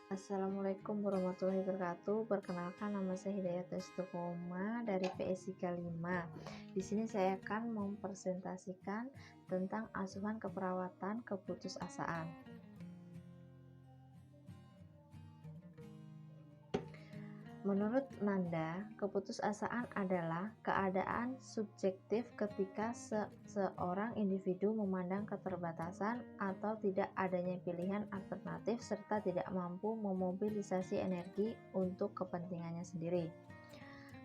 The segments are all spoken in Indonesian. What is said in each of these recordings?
Assalamualaikum warahmatullahi wabarakatuh. Perkenalkan, nama saya Hidayat Istiqomah dari PSI K5. Di sini saya akan mempresentasikan tentang asuhan keperawatan keputusasaan. Menurut Nanda, keputusasaan adalah keadaan subjektif ketika seorang individu memandang keterbatasan atau tidak adanya pilihan alternatif serta tidak mampu memobilisasi energi untuk kepentingannya sendiri.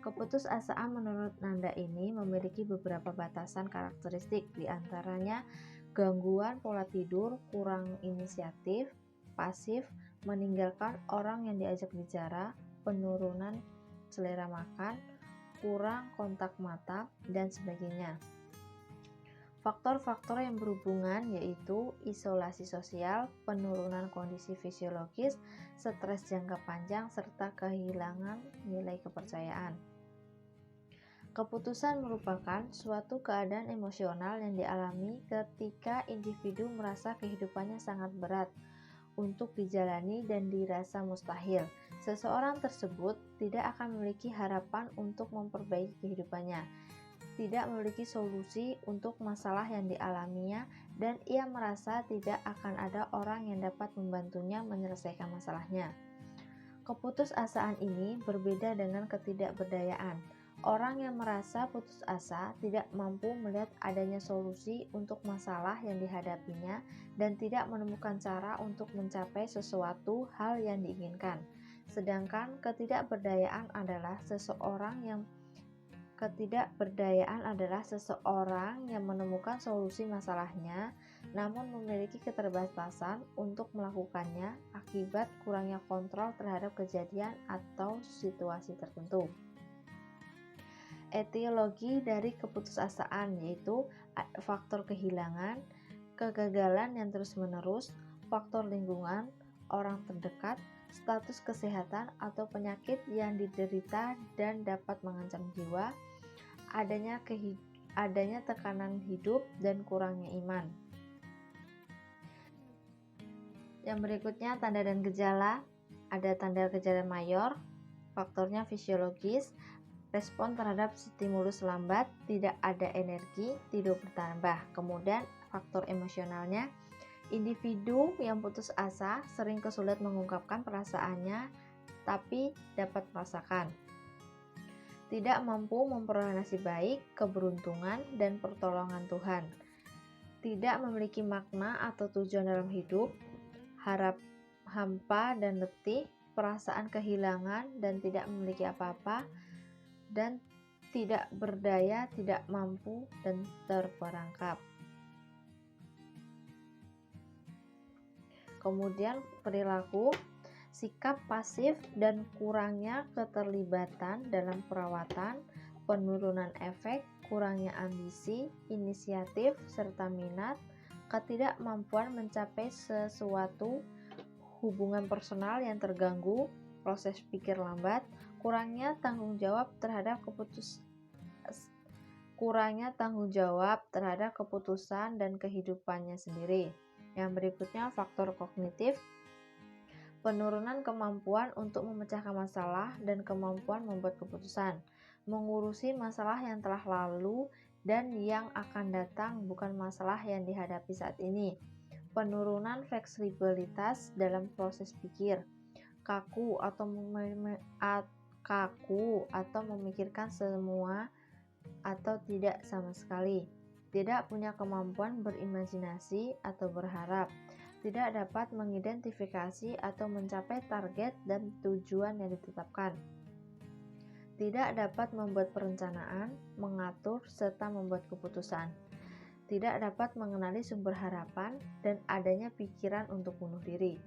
Keputusasaan menurut Nanda ini memiliki beberapa batasan karakteristik, diantaranya gangguan pola tidur, kurang inisiatif, pasif, meninggalkan orang yang diajak bicara, penurunan selera makan, kurang kontak mata, dan sebagainya. Faktor-faktor yang berhubungan yaitu isolasi sosial, penurunan kondisi fisiologis, stres jangka panjang, serta kehilangan nilai kepercayaan. Keputusan merupakan suatu keadaan emosional yang dialami ketika individu merasa kehidupannya sangat berat untuk dijalani dan dirasa mustahil. Seseorang tersebut tidak akan memiliki harapan untuk memperbaiki kehidupannya, tidak memiliki solusi untuk masalah yang dialaminya, dan ia merasa tidak akan ada orang yang dapat membantunya menyelesaikan masalahnya. Keputusasaan ini berbeda dengan ketidakberdayaan. Orang yang merasa putus asa tidak mampu melihat adanya solusi untuk masalah yang dihadapinya dan tidak menemukan cara untuk mencapai sesuatu hal yang diinginkan. Sedangkan ketidakberdayaan adalah seseorang yang menemukan solusi masalahnya namun memiliki keterbatasan untuk melakukannya akibat kurangnya kontrol terhadap kejadian atau situasi tertentu. Etiologi dari keputusasaan yaitu faktor kehilangan, kegagalan yang terus-menerus, faktor lingkungan, orang terdekat, status kesehatan atau penyakit yang diderita dan dapat mengancam jiwa, adanya tekanan hidup dan kurangnya iman. Yang berikutnya tanda dan gejala. Ada tanda gejala mayor, faktornya fisiologis, respon terhadap stimulus lambat, tidak ada energi, tidur bertambah. Kemudian faktor emosionalnya, individu yang putus asa sering kesulitan mengungkapkan perasaannya tapi dapat merasakan. Tidak mampu memperoleh nasib baik, keberuntungan, dan pertolongan Tuhan. Tidak memiliki makna atau tujuan dalam hidup, harap hampa dan letih, perasaan kehilangan dan tidak memiliki apa-apa, dan tidak berdaya, tidak mampu, dan terperangkap. Kemudian perilaku, sikap pasif dan kurangnya keterlibatan dalam perawatan, penurunan efek, kurangnya ambisi, inisiatif, serta minat, ketidakmampuan mencapai sesuatu, hubungan personal yang terganggu, proses pikir lambat, kurangnya tanggung jawab terhadap keputusan dan kehidupannya sendiri. Yang berikutnya faktor kognitif, penurunan kemampuan untuk memecahkan masalah dan kemampuan membuat keputusan, mengurusi masalah yang telah lalu dan yang akan datang, bukan masalah yang dihadapi saat ini, penurunan fleksibilitas dalam proses pikir, kaku atau memikirkan semua atau tidak sama sekali, tidak punya kemampuan berimajinasi atau berharap, tidak dapat mengidentifikasi atau mencapai target dan tujuan yang ditetapkan, tidak dapat membuat perencanaan, mengatur, serta membuat keputusan, tidak dapat mengenali sumber harapan, dan adanya pikiran untuk bunuh diri.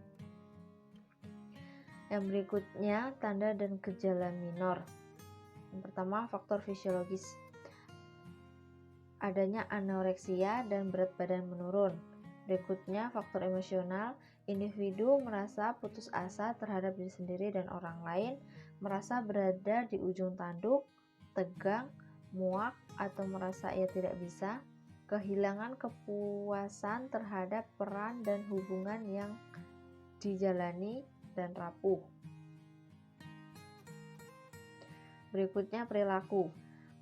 Yang berikutnya tanda dan gejala minor. Yang pertama faktor fisiologis, adanya anoreksia dan berat badan menurun. Berikutnya faktor emosional, individu merasa putus asa terhadap diri sendiri dan orang lain, merasa berada di ujung tanduk, tegang, muak, atau merasa ia tidak bisa, kehilangan kepuasan terhadap peran dan hubungan yang dijalani, dan rapuh. Berikutnya perilaku.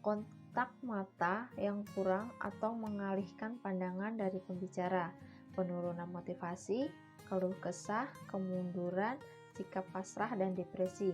Kontak mata yang kurang atau mengalihkan pandangan dari pembicara, penurunan motivasi, keluh kesah, kemunduran, sikap pasrah dan depresi.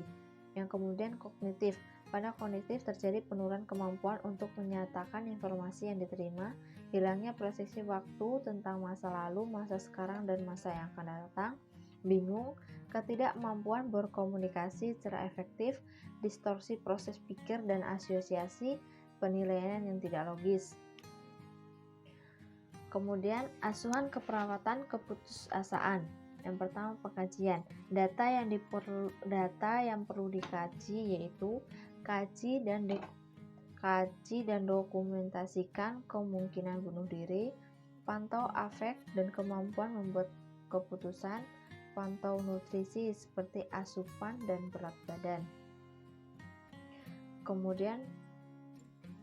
Yang kemudian kognitif. Pada kognitif terjadi penurunan kemampuan untuk menyatakan informasi yang diterima, hilangnya persepsi waktu tentang masa lalu, masa sekarang, dan masa yang akan datang, bingung, ketidakmampuan berkomunikasi secara efektif, distorsi proses pikir dan asosiasi, penilaian yang tidak logis. Kemudian asuhan keperawatan keputusasaan. Yang pertama pengkajian. Data yang perlu dikaji yaitu kaji dan dokumentasikan kemungkinan bunuh diri, pantau afek dan kemampuan membuat keputusan, pantau nutrisi seperti asupan dan berat badan. Kemudian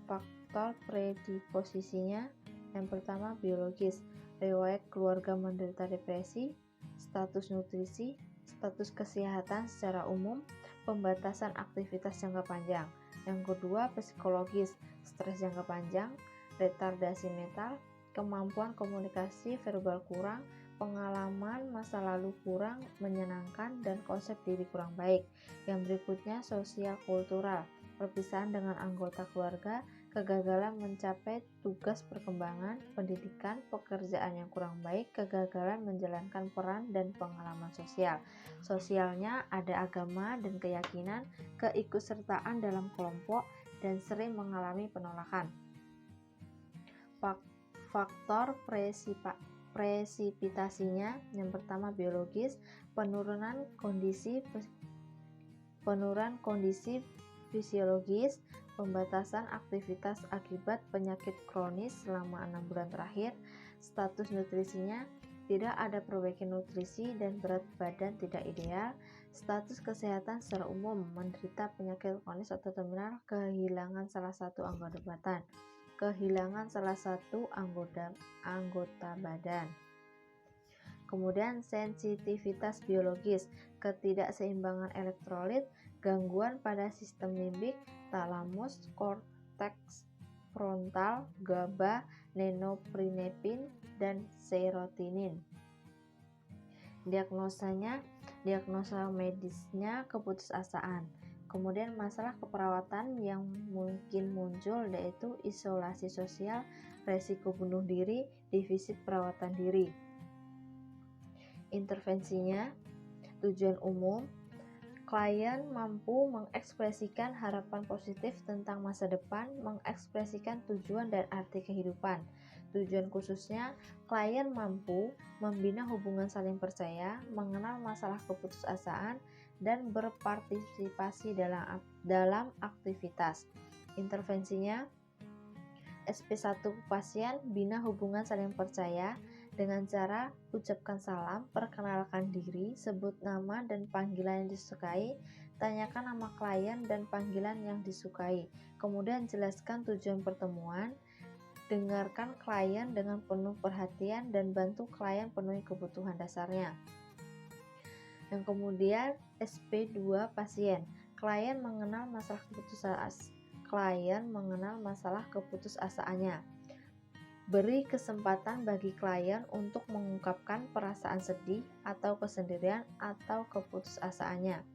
faktor predisposisinya. Yang pertama biologis, riwayat keluarga menderita depresi, status nutrisi, status kesehatan secara umum, pembatasan aktivitas jangka panjang. Yang kedua psikologis, stres jangka panjang, retardasi mental, kemampuan komunikasi verbal kurang, pengalaman masa lalu kurang menyenangkan, dan konsep diri kurang baik. Yang berikutnya sosial kultural, perpisahan dengan anggota keluarga, kegagalan mencapai tugas perkembangan, pendidikan, pekerjaan yang kurang baik, kegagalan menjalankan peran dan pengalaman sosial. Sosialnya ada agama dan keyakinan, keikutsertaan dalam kelompok, dan sering mengalami penolakan. Faktor presipitasinya. Yang pertama biologis, penurunan kondisi fisiologis, pembatasan aktivitas akibat penyakit kronis selama 6 bulan terakhir. Status nutrisinya, tidak ada perbaikan nutrisi dan berat badan tidak ideal. Status kesehatan secara umum, menderita penyakit kronis atau terminal, kehilangan salah satu anggota badan. Kemudian sensitivitas biologis, ketidakseimbangan elektrolit, gangguan pada sistem limbik, talamus, korteks frontal, GABA, norepinefrin, dan serotonin. Diagnosa medisnya keputusasaan. Kemudian masalah keperawatan yang mungkin muncul yaitu isolasi sosial, resiko bunuh diri, defisit perawatan diri. Intervensinya, tujuan umum, klien mampu mengekspresikan harapan positif tentang masa depan, mengekspresikan tujuan dan arti kehidupan. Tujuan khususnya, klien mampu membina hubungan saling percaya, mengenal masalah keputusasaan, dan berpartisipasi dalam aktivitas. Intervensinya, SP1 pasien bina hubungan saling percaya dengan cara ucapkan salam, perkenalkan diri, sebut nama dan panggilan yang disukai, tanyakan nama klien dan panggilan yang disukai, kemudian jelaskan tujuan pertemuan, dengarkan klien dengan penuh perhatian dan bantu klien penuhi kebutuhan dasarnya. Yang kemudian SP2 pasien, klien mengenal masalah keputusasaannya. Beri kesempatan bagi klien untuk mengungkapkan perasaan sedih atau kesendirian atau keputusasaannya.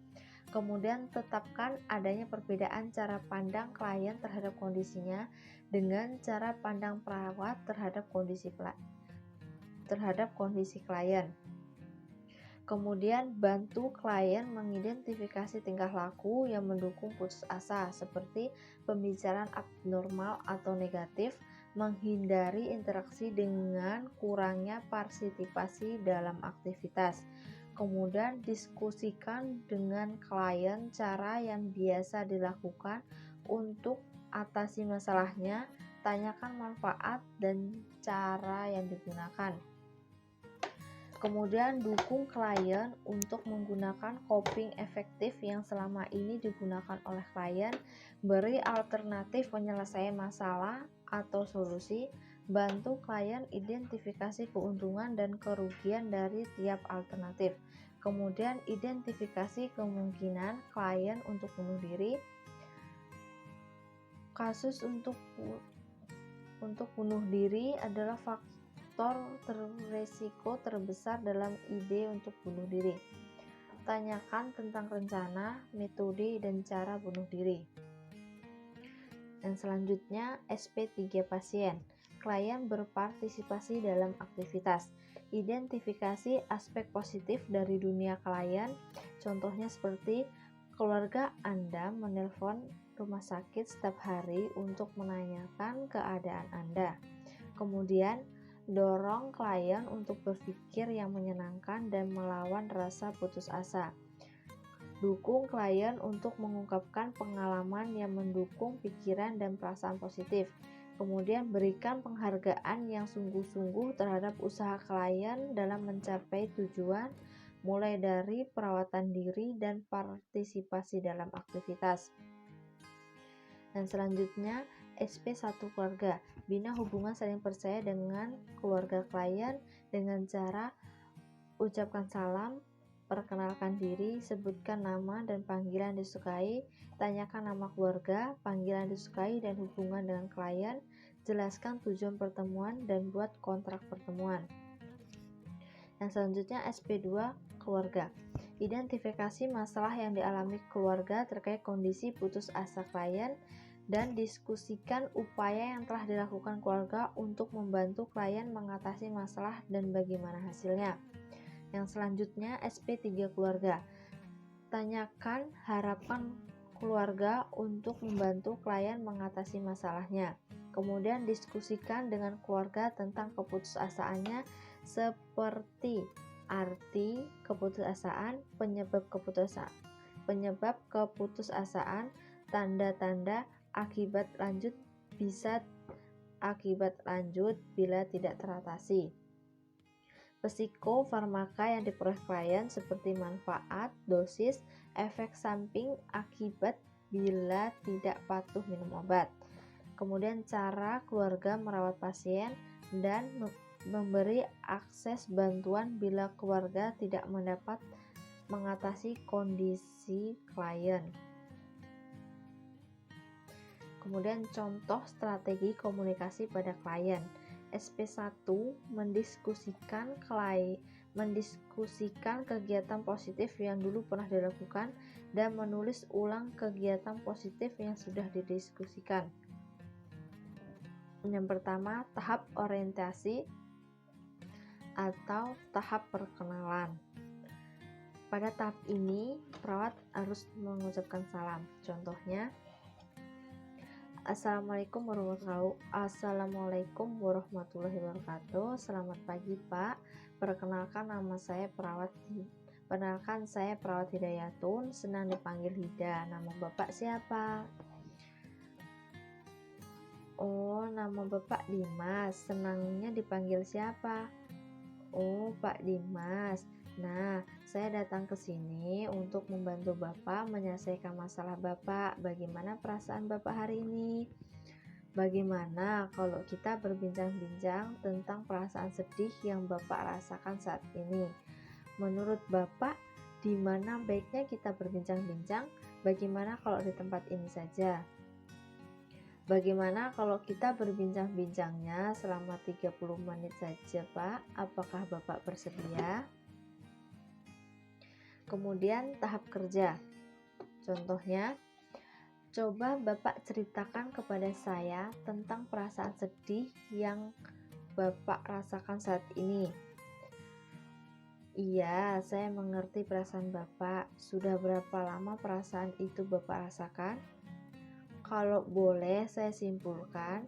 Kemudian tetapkan adanya perbedaan cara pandang klien terhadap kondisinya dengan cara pandang perawat terhadap kondisi klien. Kemudian bantu klien mengidentifikasi tingkah laku yang mendukung putus asa seperti pembicaraan abnormal atau negatif, menghindari interaksi dengan kurangnya partisipasi dalam aktivitas. Kemudian diskusikan dengan klien cara yang biasa dilakukan untuk atasi masalahnya, tanyakan manfaat dan cara yang digunakan. Kemudian dukung klien untuk menggunakan coping efektif yang selama ini digunakan oleh klien, beri alternatif penyelesaian masalah atau solusi, bantu klien identifikasi keuntungan dan kerugian dari tiap alternatif. Kemudian identifikasi kemungkinan klien untuk bunuh diri. Kasus untuk bunuh diri adalah faktor resiko terbesar dalam ide untuk bunuh diri. Tanyakan tentang rencana, metode, dan cara bunuh diri. Yang selanjutnya, SP3 pasien. Klien berpartisipasi dalam aktivitas. Identifikasi aspek positif dari dunia klien. Contohnya seperti keluarga Anda menelpon rumah sakit setiap hari untuk menanyakan keadaan Anda. Kemudian, dorong klien untuk berpikir yang menyenangkan dan melawan rasa putus asa. Dukung klien untuk mengungkapkan pengalaman yang mendukung pikiran dan perasaan positif. Kemudian berikan penghargaan yang sungguh-sungguh terhadap usaha klien dalam mencapai tujuan, mulai dari perawatan diri dan partisipasi dalam aktivitas. Dan selanjutnya, SP1 keluarga. Bina hubungan saling percaya dengan keluarga klien dengan cara ucapkan salam, perkenalkan diri, sebutkan nama dan panggilan disukai, tanyakan nama keluarga, panggilan disukai dan hubungan dengan klien, jelaskan tujuan pertemuan dan buat kontrak pertemuan. Yang selanjutnya SP2 keluarga. Identifikasi masalah yang dialami keluarga terkait kondisi putus asa klien dan diskusikan upaya yang telah dilakukan keluarga untuk membantu klien mengatasi masalah dan bagaimana hasilnya. Yang selanjutnya SP3 keluarga. Tanyakan harapan keluarga untuk membantu klien mengatasi masalahnya. Kemudian diskusikan dengan keluarga tentang keputusasaannya seperti arti keputusasaan, penyebab keputusasaan, tanda-tanda akibat lanjut bila tidak teratasi. Psikofarmaka yang diperoleh klien seperti manfaat, dosis, efek samping akibat bila tidak patuh minum obat. Kemudian cara keluarga merawat pasien dan memberi akses bantuan bila keluarga tidak mendapat mengatasi kondisi klien. Kemudian contoh strategi komunikasi pada klien. SP1 mendiskusikan kegiatan positif yang dulu pernah dilakukan dan menulis ulang kegiatan positif yang sudah didiskusikan. Yang pertama, tahap orientasi atau tahap perkenalan. Pada tahap ini, perawat harus mengucapkan salam. Contohnya, Assalamualaikum warahmatullahi wabarakatuh. Selamat pagi, Pak. Perkenalkan saya perawat Hidayatun, senang dipanggil Hida. Nama Bapak siapa? Oh, nama Bapak Dimas. Senangnya dipanggil siapa? Oh, Pak Dimas. Nah, saya datang ke sini untuk membantu Bapak menyelesaikan masalah Bapak. Bagaimana perasaan Bapak hari ini? Bagaimana kalau kita berbincang-bincang tentang perasaan sedih yang Bapak rasakan saat ini? Menurut Bapak, di mana baiknya kita berbincang-bincang? Bagaimana kalau di tempat ini saja? Bagaimana kalau kita berbincang-bincangnya selama 30 menit saja, Pak? Apakah Bapak bersedia? Kemudian tahap kerja. Contohnya, coba Bapak ceritakan kepada saya tentang perasaan sedih yang Bapak rasakan saat ini. Iya, saya mengerti perasaan Bapak. Sudah berapa lama perasaan itu Bapak rasakan? Kalau boleh saya simpulkan,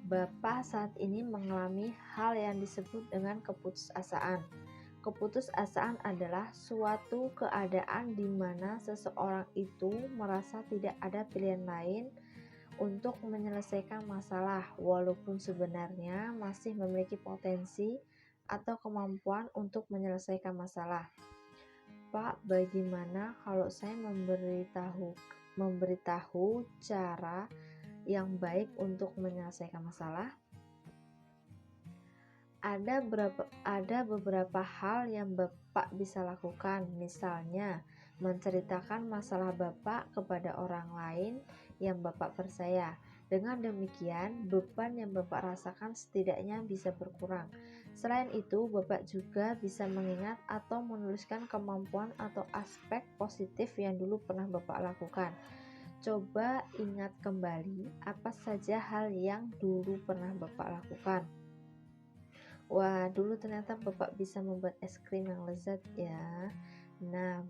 Bapak saat ini mengalami hal yang disebut dengan keputusasaan. Keputusasaan adalah suatu keadaan di mana seseorang itu merasa tidak ada pilihan lain untuk menyelesaikan masalah, walaupun sebenarnya masih memiliki potensi atau kemampuan untuk menyelesaikan masalah. Pak, bagaimana kalau saya memberitahu cara yang baik untuk menyelesaikan masalah? Ada beberapa hal yang Bapak bisa lakukan, misalnya menceritakan masalah Bapak kepada orang lain yang Bapak percaya. Dengan demikian, beban yang Bapak rasakan setidaknya bisa berkurang. Selain itu, Bapak juga bisa mengingat atau menuliskan kemampuan atau aspek positif yang dulu pernah Bapak lakukan. Coba ingat kembali apa saja hal yang dulu pernah Bapak lakukan. Wah, dulu ternyata Bapak bisa membuat es krim yang lezat ya. Nah,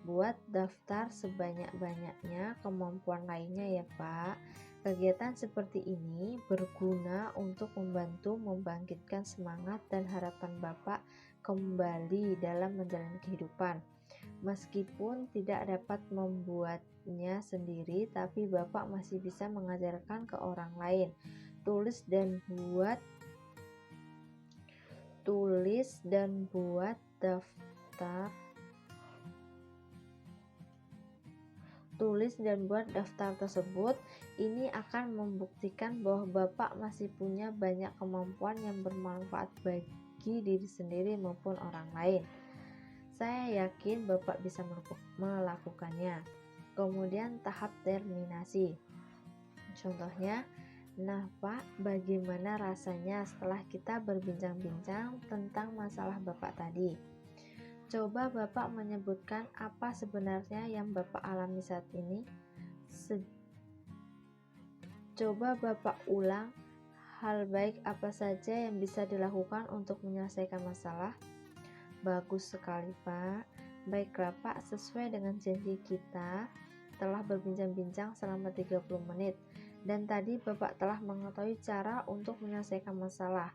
buat daftar sebanyak-banyaknya kemampuan lainnya ya, Pak. Kegiatan seperti ini berguna untuk membantu membangkitkan semangat dan harapan Bapak kembali dalam menjalani kehidupan. Meskipun tidak dapat membuatnya sendiri, tapi Bapak masih bisa mengajarkan ke orang lain. Tulis dan buat daftar tersebut. Ini akan membuktikan bahwa Bapak masih punya banyak kemampuan yang bermanfaat bagi diri sendiri maupun orang lain. Saya yakin Bapak bisa melakukannya. Kemudian tahap terminasi. Contohnya, nah Pak, bagaimana rasanya setelah kita berbincang-bincang tentang masalah Bapak tadi? Coba Bapak menyebutkan apa sebenarnya yang Bapak alami saat ini. Coba Bapak ulang hal baik apa saja yang bisa dilakukan untuk menyelesaikan masalah. Bagus sekali Pak. Baiklah Pak, sesuai dengan janji kita telah berbincang-bincang selama 30 menit. Dan tadi Bapak telah mengetahui cara untuk menyelesaikan masalah.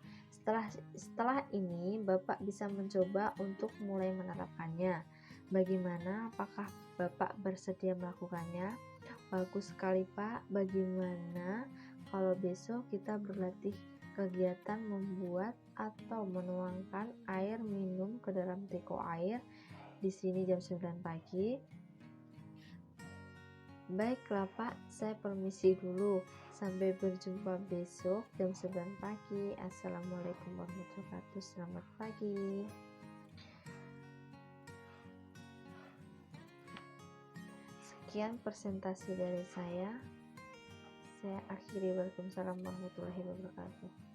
Setelah ini Bapak bisa mencoba untuk mulai menerapkannya. Bagaimana? Apakah Bapak bersedia melakukannya? Bagus sekali Pak. Bagaimana kalau besok kita berlatih kegiatan membuat atau menuangkan air minum ke dalam teko air di sini jam 9 pagi? Baiklah Pak, saya permisi dulu. Sampai berjumpa besok jam 9 pagi. Assalamualaikum warahmatullahi wabarakatuh. Selamat pagi. Sekian presentasi dari saya. Saya akhiri. Waalaikumsalam warahmatullahi wabarakatuh.